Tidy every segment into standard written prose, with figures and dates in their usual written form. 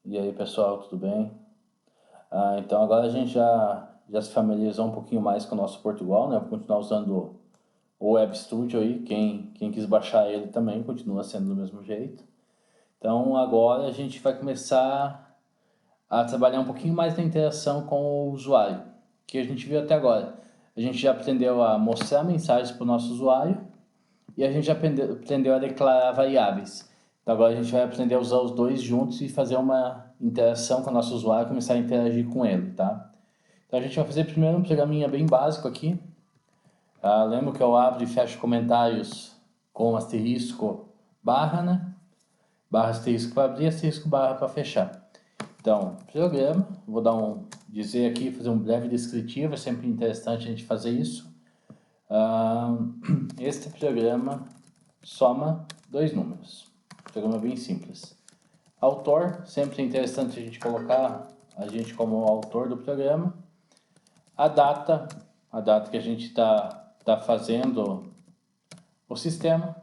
E aí pessoal, tudo bem? Então agora a gente já se familiarizou um pouquinho mais com o nosso Portugal, né? Vou continuar usando o Web Studio aí, quem quis baixar ele também continua sendo do mesmo jeito. Então agora a gente vai começar a trabalhar um pouquinho mais na interação com o usuário, que a gente viu até agora. A gente já aprendeu a mostrar mensagens para o nosso usuário e a gente já aprendeu a declarar variáveis. Então agora a gente vai aprender a usar os dois juntos e fazer uma interação com o nosso usuário, começar a interagir com ele, tá? Então a gente vai fazer primeiro um programinha bem básico aqui. Lembra que eu abro e fecho comentários com asterisco barra, né? Barra asterisco para abrir, asterisco barra para fechar. Então, programa, vou dizer aqui, fazer um breve descritivo, é sempre interessante a gente fazer isso. Este programa soma dois números. Programa bem simples. Autor, sempre é interessante a gente colocar a gente como autor do programa. A data que a gente tá fazendo o sistema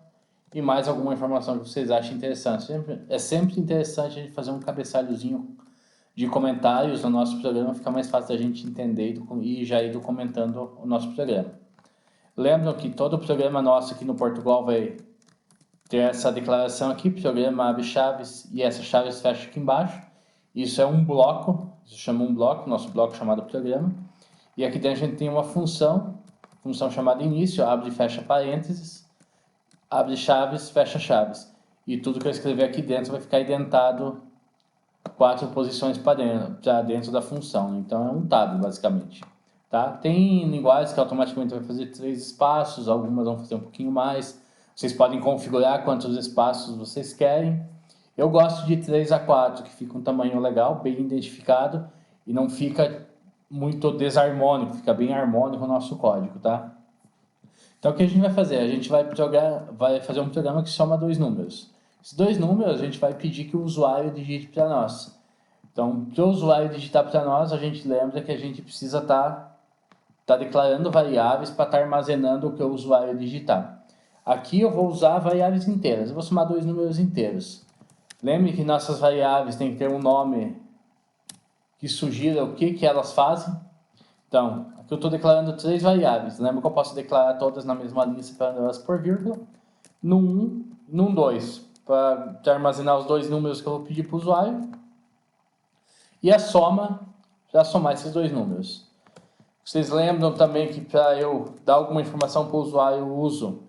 e mais alguma informação que vocês achem interessante. É sempre interessante a gente fazer um cabeçalhozinho de comentários no nosso programa, fica mais fácil da gente entender e já ir documentando o nosso programa. Lembram que todo o programa nosso aqui no Portugal vai ter essa declaração aqui, programa abre chaves e essas chaves fecha aqui embaixo. Isso é um bloco, isso chama um bloco, nosso bloco chamado programa. E aqui dentro a gente tem uma função chamada início, abre e fecha parênteses, abre chaves, fecha chaves. E tudo que eu escrever aqui dentro vai ficar identado 4 posições para dentro da função. Então é um tab, basicamente. Tá? Tem linguagens que automaticamente vai fazer 3 espaços, algumas vão fazer um pouquinho mais. Vocês podem configurar quantos espaços vocês querem. Eu gosto de 3 a 4, que fica um tamanho legal, bem identificado e não fica muito desarmônico, fica bem harmônico o nosso código, tá? Então o que a gente vai fazer? A gente vai fazer um programa que soma dois números. Esses dois números a gente vai pedir que o usuário digite para nós. Então, para o usuário digitar para nós, a gente lembra que a gente precisa tá declarando variáveis para estar armazenando o que o usuário digitar. Aqui eu vou usar variáveis inteiras. Eu vou somar dois números inteiros. Lembre que nossas variáveis têm que ter um nome que sugira o que elas fazem. Então, aqui eu estou declarando três variáveis. Lembra que eu posso declarar todas na mesma linha, separando elas por vírgula. No 1, no 2, para armazenar os dois números que eu vou pedir para o usuário. E a soma, para somar esses dois números. Vocês lembram também que para eu dar alguma informação para o usuário, eu uso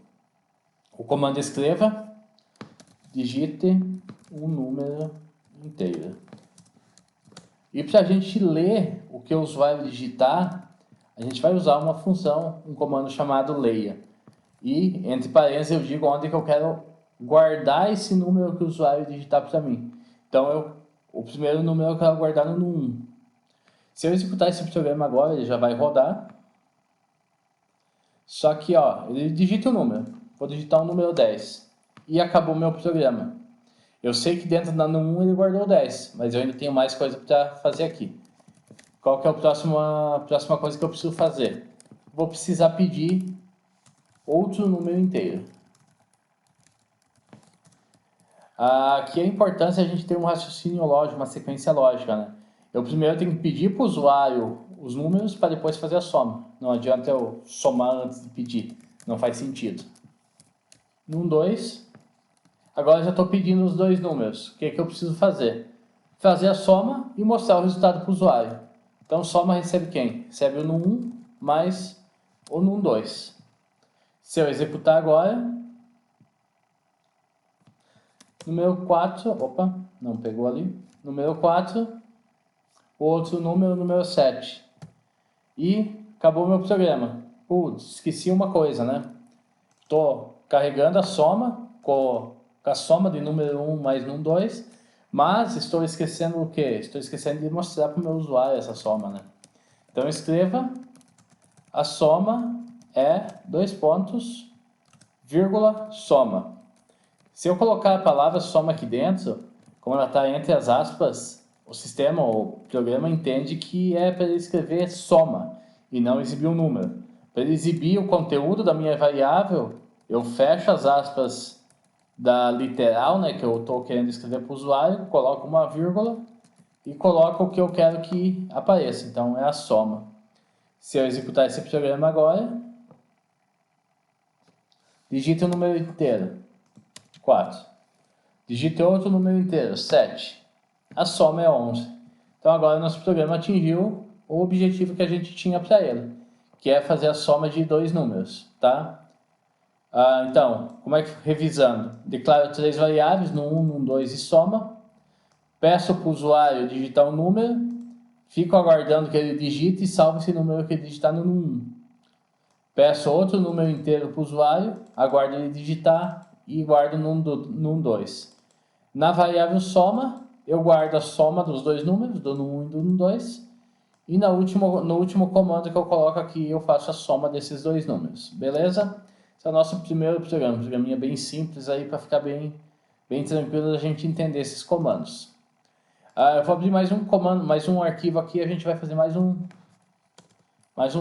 o comando escreva, digite um número inteiro. E para a gente ler o que o usuário digitar, a gente vai usar uma função, um comando chamado leia. E, entre parênteses, eu digo onde que eu quero guardar esse número que o usuário digitar para mim. Então, o primeiro número eu quero guardar no 1. Se eu executar esse programa agora, ele já vai rodar. Só que, ó, ele digita o número. Vou digitar o número 10. E acabou o meu programa. Eu sei que dentro da no 1 ele guardou 10, mas eu ainda tenho mais coisa para fazer aqui. Qual que é a próxima coisa que eu preciso fazer? Vou precisar pedir outro número inteiro. Aqui a importância é a gente ter um raciocínio lógico, uma sequência lógica, né? Eu primeiro tenho que pedir para o usuário os números para depois fazer a soma. Não adianta eu somar antes de pedir, não faz sentido. Num 2, agora eu já estou pedindo os dois números. O que é que eu preciso fazer? Fazer a soma e mostrar o resultado para o usuário. Então, soma recebe quem? Recebe o num 1 mais o num 2. Se eu executar agora, número 4, opa, não pegou ali. Número 4, outro número 7. E acabou o meu programa. Putz, esqueci uma coisa, né? Estou carregando a soma com a soma de número 1 mais número 2, mas estou esquecendo o quê? Estou esquecendo de mostrar para o meu usuário essa soma, né? Então escreva, a soma é 2 pontos, vírgula, soma. Se eu colocar a palavra soma aqui dentro, como ela está entre as aspas, o sistema, o programa entende que é para ele escrever soma e não exibir um número. Para ele exibir o conteúdo da minha variável, eu fecho as aspas da literal, né, que eu estou querendo escrever para o usuário, coloco uma vírgula e coloco o que eu quero que apareça. Então é a soma. Se eu executar esse programa agora, digite um número inteiro, 4. Digite outro número inteiro, 7. A soma é 11. Então agora nosso programa atingiu o objetivo que a gente tinha para ele, que é fazer a soma de dois números, tá? Então, como é que revisando? Declaro 3 variáveis, no 1, no 2 e soma. Peço para o usuário digitar um número, fico aguardando que ele digite e salvo esse número que ele digitar no 1. Peço outro número inteiro para o usuário, aguardo ele digitar e guardo no 2. Na variável soma, eu guardo a soma dos dois números, do 1 e do 2. E no último comando que eu coloco aqui, eu faço a soma desses dois números. Beleza? Esse é o nosso primeiro programa. Um programinha bem simples aí para ficar bem tranquilo da gente entender esses comandos. Eu vou abrir mais um comando, mais um arquivo aqui. A gente vai fazer mais um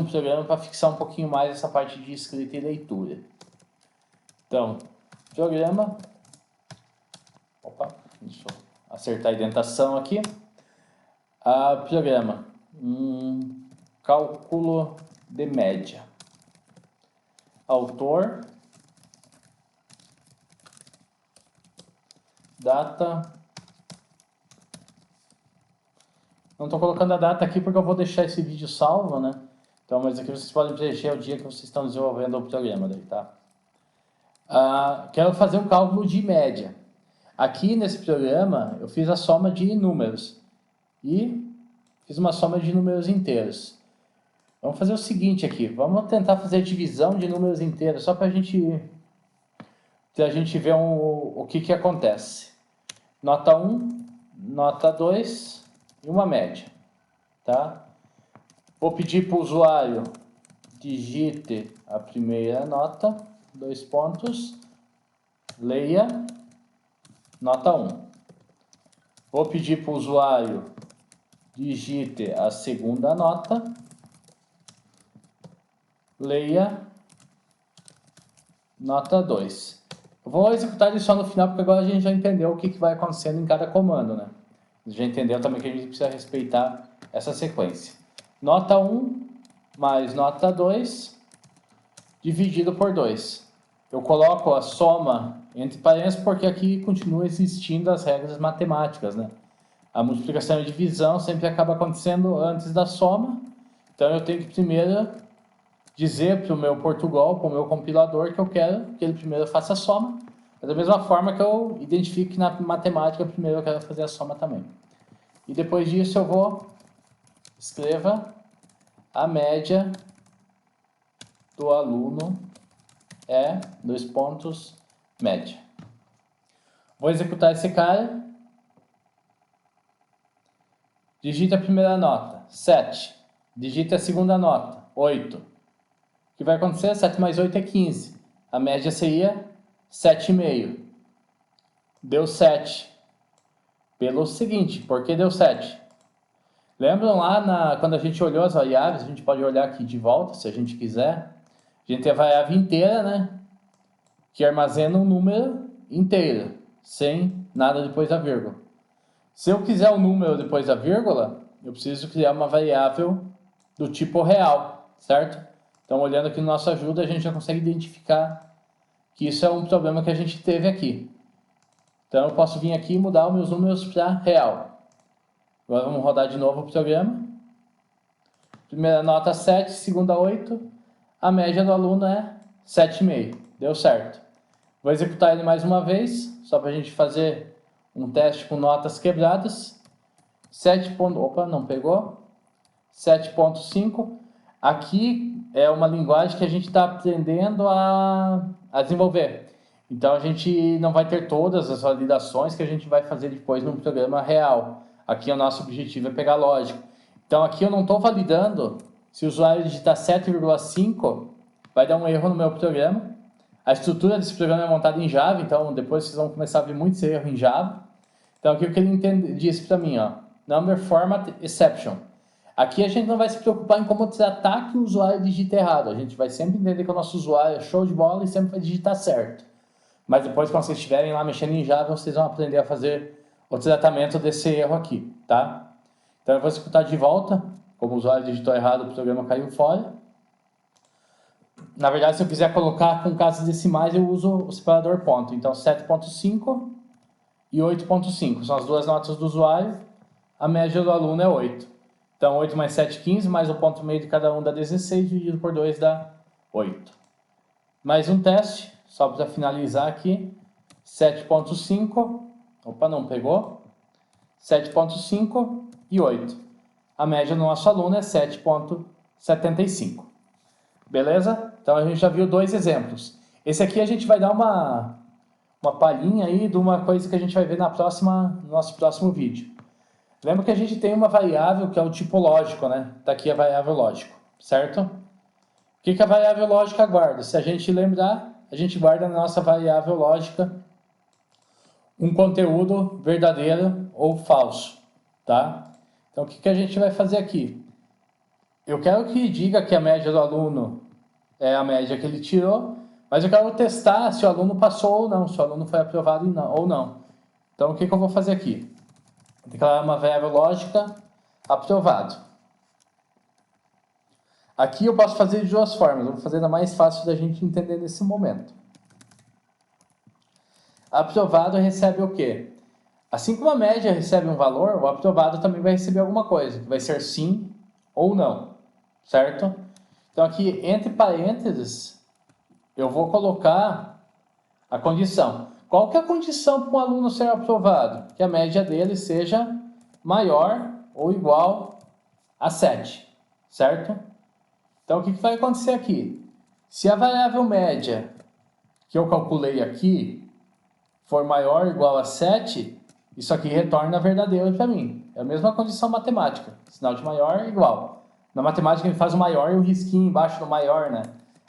programa para fixar um pouquinho mais essa parte de escrita e leitura. Então, programa. Opa, deixa eu acertar a indentação aqui. Programa. Cálculo de média. Autor. Data. Não estou colocando a data aqui porque eu vou deixar esse vídeo salvo, né? Então, mas aqui vocês podem preencher o dia que vocês estão desenvolvendo o programa daí, tá? Quero fazer um cálculo de média. Aqui nesse programa, eu fiz a soma de números. E fiz uma soma de números inteiros. Vamos fazer o seguinte aqui. Vamos tentar fazer divisão de números inteiros, só para a gente ver o que acontece. Nota 1, nota 2 e uma média. Tá? Vou pedir para o usuário digite a primeira nota, 2 pontos, leia, nota 1. Vou pedir para o usuário digite a segunda nota, leia, nota 2. Eu vou executar isso só no final, porque agora a gente já entendeu o que vai acontecendo em cada comando, né? Já entendeu também que a gente precisa respeitar essa sequência. Nota 1 mais nota 2 dividido por 2. Eu coloco a soma entre parênteses porque aqui continua existindo as regras matemáticas, né? A multiplicação e divisão sempre acaba acontecendo antes da soma. Então eu tenho que primeiro dizer para o meu Portugal, para o meu compilador, que eu quero que ele primeiro faça a soma. Da mesma forma que eu identifico que na matemática primeiro eu quero fazer a soma também. E depois disso eu vou escreva a média do aluno é 2 pontos média. Vou executar esse cara. Digita a primeira nota, 7. Digita a segunda nota, 8. O que vai acontecer? 7 mais 8 é 15. A média seria 7,5. Deu 7. Pelo seguinte, por que deu 7? Lembram lá quando a gente olhou as variáveis, a gente pode olhar aqui de volta, se a gente quiser. A gente tem a variável inteira, né? Que armazena um número inteiro, sem nada depois da vírgula. Se eu quiser um número depois da vírgula, eu preciso criar uma variável do tipo real, certo? Então, olhando aqui no nosso ajuda, a gente já consegue identificar que isso é um problema que a gente teve aqui. Então, eu posso vir aqui e mudar os meus números para real. Agora, vamos rodar de novo o programa. Primeira nota 7, segunda 8. A média do aluno é 7,5. Deu certo. Vou executar ele mais uma vez, só para a gente fazer um teste com notas quebradas. 7. Opa, não pegou. 7,5. Aqui é uma linguagem que a gente está aprendendo a desenvolver. Então a gente não vai ter todas as validações que a gente vai fazer depois num programa real. Aqui o nosso objetivo é pegar lógica. Então aqui eu não estou validando se o usuário digitar 7,5, vai dar um erro no meu programa. A estrutura desse programa é montada em Java, então depois vocês vão começar a ver muitos erros em Java. Então aqui o que ele disse para mim, ó, Number Format Exception. Aqui a gente não vai se preocupar em como tratar que o usuário digita errado. A gente vai sempre entender que o nosso usuário é show de bola e sempre vai digitar certo. Mas depois, quando vocês estiverem lá mexendo em Java, vocês vão aprender a fazer o tratamento desse erro aqui, tá? Então eu vou executar de volta. Como o usuário digitou errado, o programa caiu fora. Na verdade, se eu quiser colocar com casas decimais, eu uso o separador ponto. Então 7.5 e 8.5 são as duas notas do usuário. A média do aluno é 8. Então 8 mais 7, 15, mais o ponto meio de cada um dá 16, dividido por 2 dá 8. Mais um teste, só para finalizar aqui. 7.5, opa, não pegou. 7.5 e 8. A média do nosso aluno é 7.75. Beleza? Então a gente já viu dois exemplos. Esse aqui a gente vai dar uma palhinha aí de uma coisa que a gente vai ver no nosso próximo vídeo. Lembra que a gente tem uma variável que é o tipo lógico, né? Tá aqui a variável lógico, certo? O que a variável lógica guarda? Se a gente lembrar, a gente guarda na nossa variável lógica um conteúdo verdadeiro ou falso, tá? Então o que a gente vai fazer aqui? Eu quero que diga que a média do aluno é a média que ele tirou, mas eu quero testar se o aluno passou ou não, se o aluno foi aprovado ou não. Então o que eu vou fazer aqui? Vou declarar uma variável lógica aprovado. Aqui eu posso fazer de duas formas, eu vou fazer da mais fácil da gente entender nesse momento. Aprovado recebe o quê? Assim como a média recebe um valor, o aprovado também vai receber alguma coisa, que vai ser sim ou não, certo? Então aqui, entre parênteses, eu vou colocar a condição. Qual que é a condição para um aluno ser aprovado? Que a média dele seja maior ou igual a 7, certo? Então o que vai acontecer aqui? Se a variável média que eu calculei aqui for maior ou igual a 7, isso aqui retorna verdadeiro para mim. É a mesma condição matemática. Sinal de maior igual. Na matemática ele faz o maior e o risquinho embaixo do maior, né?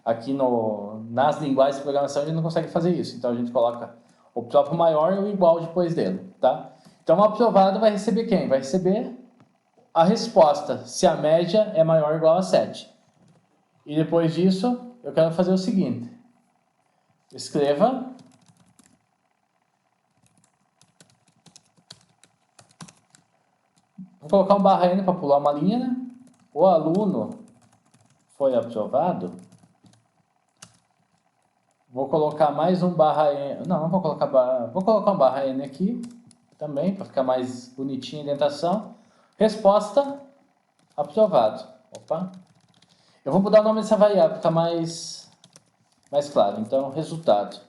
Aqui nas linguagens de programação a gente não consegue fazer isso. Então a gente coloca o próprio maior e o igual depois dele, tá? Então o aprovado vai receber quem? Vai receber a resposta, se a média é maior ou igual a 7. E depois disso, eu quero fazer o seguinte. Escreva vou colocar um barra N para pular uma linha, né? O aluno foi aprovado. Vou colocar mais um barra N. Não vou colocar barra. Vou colocar um barra N aqui também, para ficar mais bonitinha a indentação. Resposta aprovado. Opa. Eu vou mudar o nome dessa variável para ficar mais claro. Então, resultado.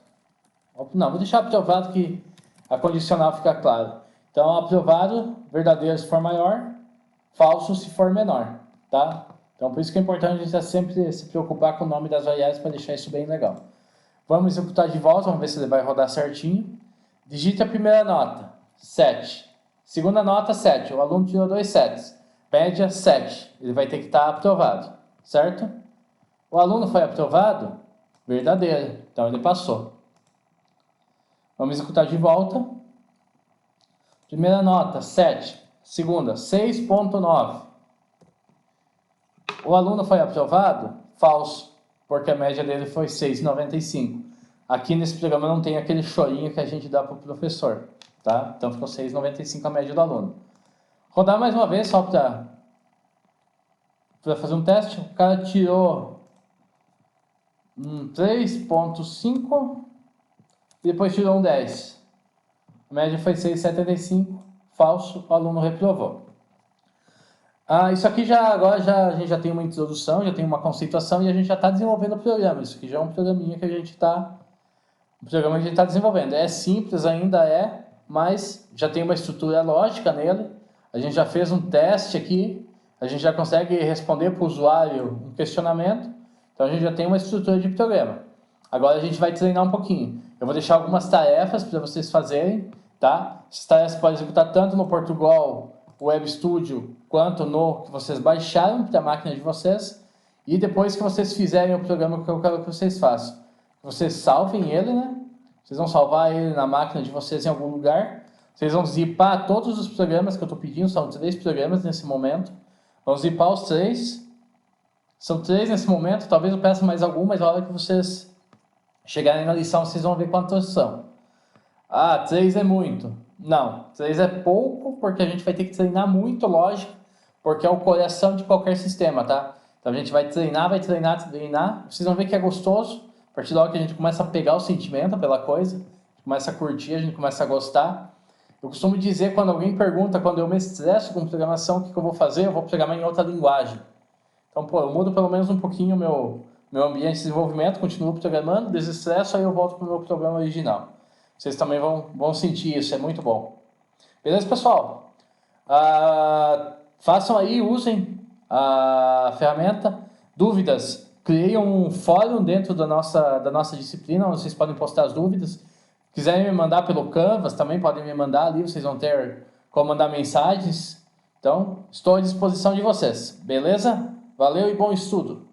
Não, vou deixar aprovado que a condicional fica claro. Então, aprovado, verdadeiro se for maior, falso se for menor, tá? Então, por isso que é importante a gente sempre se preocupar com o nome das variáveis para deixar isso bem legal. Vamos executar de volta, vamos ver se ele vai rodar certinho. Digite a primeira nota, 7. Segunda nota, 7. O aluno tirou 2 7. Média, 7. Ele vai ter que estar aprovado, certo? O aluno foi aprovado? Verdadeiro. Então, ele passou. Vamos executar de volta. Primeira nota, 7. Segunda, 6.9. O aluno foi aprovado? Falso, porque a média dele foi 6,95. Aqui nesse programa não tem aquele chorinho que a gente dá para o professor, tá? Então ficou 6,95 a média do aluno. Rodar mais uma vez, só para fazer um teste. O cara tirou 3,5 e depois tirou um 10. A média foi 6,75, falso, o aluno reprovou. Isso aqui agora a gente já tem uma introdução, já tem uma conceituação e a gente já está desenvolvendo o programa. Isso aqui já é um programinha que a gente está desenvolvendo. É simples, ainda é, mas já tem uma estrutura lógica nele. A gente já fez um teste aqui, a gente já consegue responder para o usuário um questionamento. Então a gente já tem uma estrutura de programa. Agora a gente vai treinar um pouquinho. Eu vou deixar algumas tarefas para vocês fazerem, tá? Essas tarefas podem executar tanto no Portugal Web Studio quanto no que vocês baixaram para a máquina de vocês. E depois que vocês fizerem o programa que eu quero que vocês façam, que vocês salvem ele, né? Vocês vão salvar ele na máquina de vocês em algum lugar. Vocês vão zipar todos os programas que eu estou pedindo, são 3 programas nesse momento. Vão zipar os 3. São 3 nesse momento, talvez eu peça mais algum, mas na hora que vocês chegarem na lição, vocês vão ver quantos são. 3 é muito. Não, 3 é pouco, porque a gente vai ter que treinar muito lógica, porque é o coração de qualquer sistema, tá? Então a gente vai treinar, treinar. Vocês vão ver que é gostoso. A partir da hora que a gente começa a pegar o sentimento pela coisa, começa a curtir, a gente começa a gostar. Eu costumo dizer, quando alguém pergunta, quando eu me estresso com programação, o que eu vou fazer? Eu vou programar em outra linguagem. Então, pô, eu mudo pelo menos um pouquinho o meu ambiente de desenvolvimento, continuo programando, desestresso, aí eu volto para o meu programa original. Vocês também vão sentir isso, é muito bom. Beleza, pessoal? Façam aí, usem a ferramenta. Dúvidas, criei um fórum dentro da nossa disciplina, onde vocês podem postar as dúvidas. Quiserem me mandar pelo Canvas, também podem me mandar ali, vocês vão ter como mandar mensagens. Então, estou à disposição de vocês, beleza? Valeu e bom estudo!